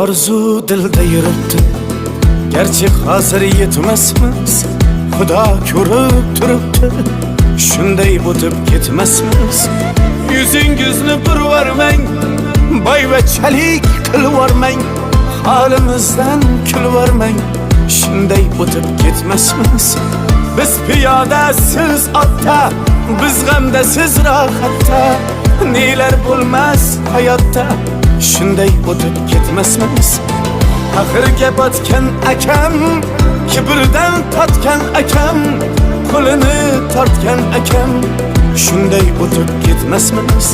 Arzu dilda yuribdi, gerçi hazır yetmesmiz. Xudo ko'rib turibdi, shunday o'tib ketmasmiz. Yuzingizni burvarmang, boyvachalik qilvormang, holimizdan kulvormang, shunday o'tib ketmasmiz. Biz piyoda, siz otda, biz g'amda, siz rohatda, nelar bo'lmas hayotda, shunday o'tib ketmasmiz. Axirga botgan akam, kibrdan totgan akam, qo'lini tortgan akam, shunday o'tib ketmasmiz.